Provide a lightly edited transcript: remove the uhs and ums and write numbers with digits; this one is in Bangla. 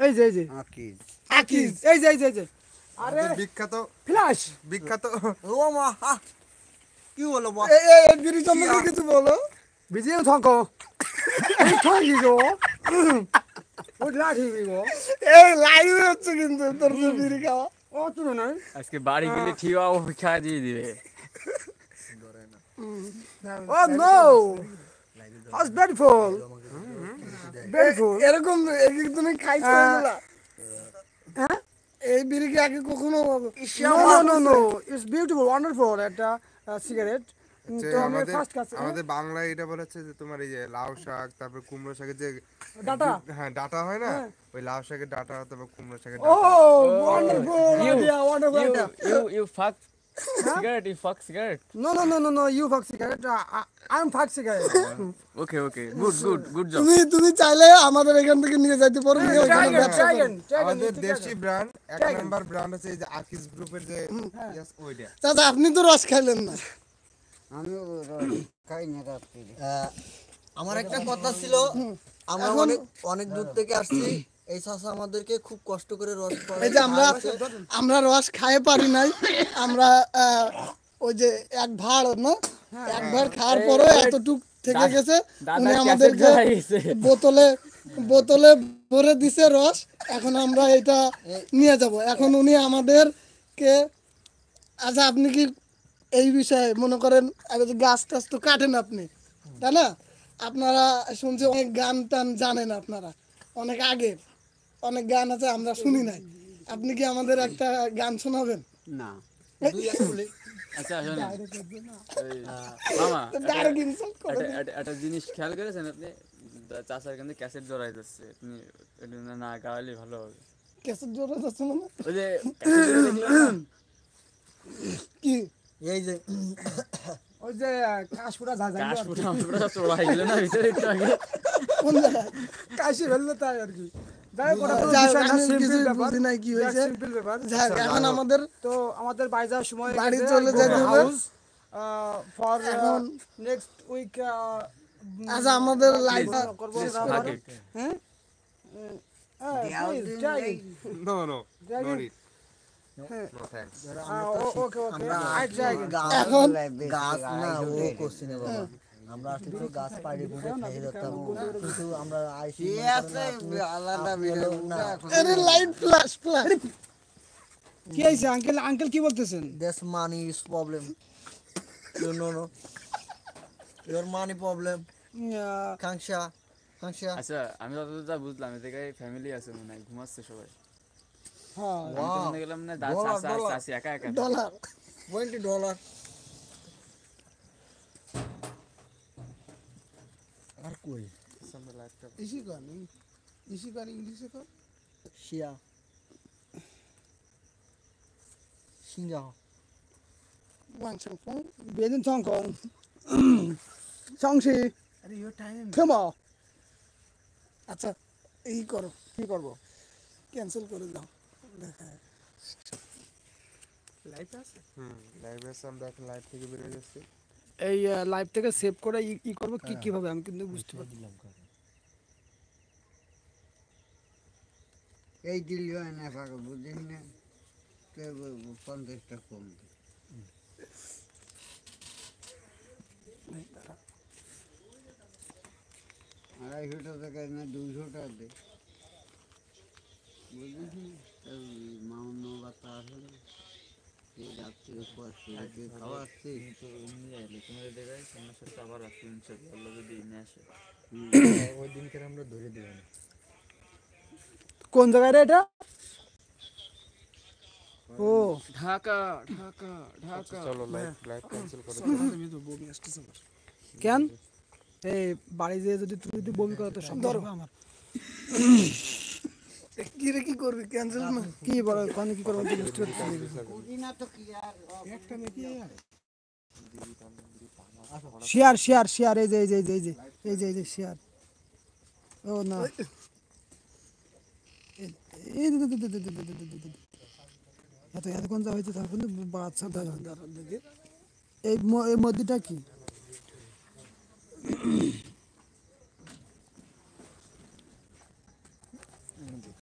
এই যে আকিজ আকিজ এই যে আরে বিখ্যাত ফ্ল্যাশ বিখ্যাত ও মা কি বলো বস এই বিড়ি সম্পর্কে কিছু বলো বিজয় থাকো এই থাকি গো ওই লাঠি গো এই লাইভ হচ্ছে কিন্তু তোর বিড়ি খাওয়া ও তুই না আজকে বাড়ি গেলে ঠিয়া খা দিয়ে দিবে ও নো হাউস বিউটিফুল বিউটিফুল এরকম তুমি খাইছো এগুলা হ্যাঁ এই বিড়ি কি আগে কখনো নো ইটস বিউটিফুল ওয়ান্ডারফুল একটা সিগারেট যে তো আমি আমাদের ফার্স্ট কাছে আমাদের বাংলায় এটা বলা হচ্ছে যে তোমার এই যে লাউ শাক তারপর কুমড়ো শাকের যে ডাটা হ্যাঁ ডাটা হয় না হ্যাঁ। ওই লাউ শাকের ডাটা তারপর কুমড়ো শাকের ও ডাটা wonderful idea wonderful idea You fuck cigarette, you fuck cigarette. No, you fuck cigarette. I'm fuck cigarette. Okay, good job. তুমি চাইলে আমাদের এখান থেকে নিয়ে যাইতে পারো নিয়ে ওখানে ব্যবসা করো। আমাদের দেশি ব্র্যান্ড এক নাম্বার ব্র্যান্ড আছে এই যে আকিজ গ্রুপের যে yes ওইটা চাচা আপনি তো রস খাইলেন না আমি খাই না রাত্রি আমার একটা কথা ছিল আমরা অনেক দূর থেকে আসছি এই চাচা আমাদেরকে খুব কষ্ট করে রস এই যে আমরা রস খাইয়ে পারি নাই আমরা ওই যে এক ভাড় না এক ভাড় খাওয়ার পরে এতটুক থেকে গেছে উনি আমাদেরকে বোতলে ভরে দিছে রস এখন আমরা এটা নিয়ে যাব এখন উনি আমাদেরকে আচ্ছা আপনি কি এই বিষয়ে মনে করেন গাছ টাছ তো কাটেন আপনি তাই না আপনারা শুনছি অনেক গান টান জানেন আপনারা অনেক আগের অনেক গান আছে আমরা শুনি নাই আপনি কি আমাদের একটা গান শোনাবেন না আচ্ছা শোনেন মামা ডাইরেক্ট ইনসাল্ট করে একটা জিনিস খেয়াল করেছেন আপনি চাচার কাছে ক্যাসেট জড়াই যাচ্ছে আপনি এটা না গাওয়ালে ভালো হবে কেসে জোরে যাচ্ছে মানে ওই যে ক্যাসেট দেখলাম কি এই যে ওই যে কাশপুরা ঝাঝা কাশপুরা চড়াই গেল না ভিতরে একটু আগে কোন জায়গায় কাশি ফেললো তাই আর কি যাই হোক যাই হোক, আমি কিছু বুঝি নাই কি হয়েছে সিম্পল ব্যাপার যাই হোক, এখন আমাদের তো আমাদের বাড়ি যাওয়ার সময় বাড়ি চলে যেতে হবে। ফর এখন নেক্সট উইক আচ্ছা আমাদের লাইফ করবো আগে হ্যাঁ no no no need no thanks ওকে এখন গাছ না ও কোশ্চেনে বাবা আমরা আসলে তো গাছ পাড়ি ফুটে খেয়ে যেতাম কিন্তু আমরা আইসি আলাদা আরে লাইট ফ্ল্যাশ কি হয়েছে আঙ্কেল কি বলতেছেন this money is problem you know your money problem Kangsha আচ্ছা আমি যতদূর যা বুঝলাম এ জায়গায় ফ্যামিলি আছে মনে হয় ঘুমাচ্ছে সবাই হ্যাঁ আমি তো মনে গেলাম না চাচি একা একা ডলার $20 আর কই ইসি কর ইংলিশে কর শিয়া সিংহা ওয়াংশং ফং বেদিন সংকং সংশি আরে ইওর টাইম থেমো আচ্ছা এই করো কি করবো ক্যান্সেল করে দাও দেখা লাইভ আছে লাইভ আছে আমরা এখন লাইভ থেকে বেরিয়ে যাচ্ছি এই লাইভ থেকে সেভ করে ই করবো কিভাবে আমি কিন্তু বুঝতে পারছি এই দিল না পাগল বুঝিস না 50টা কম আড়াইশোটা টাকা না 200টা দে বুঝিস না মাউন্য বাতা আসলে যাচ্ছে খাওয়াচ্ছি তোমাদের জায়গায় সামনের সাথে আবার আসবে ইনশাআল্লাহ যদি নিয়ে আসে ওই দিনকে আমরা ধরে দিলাম কোন জায়গায় রে এটা ও ঢাকা চলো লাইভ ক্যান্সেল করে কেন এই বাড়ি যেয়ে যদি তুই যদি বমি করো তো সব ধরবো আমার কি রে কি করবি ক্যান্সেল না কি বলো কোন কি করবো তুই বুঝতে পারছিস না তো কি আর একটা নাকি শেয়ার এই যে শেয়ার ও না এত কোন যা হয়েছে তারপর বাচ্চা দেখে এই মধ্যটা কি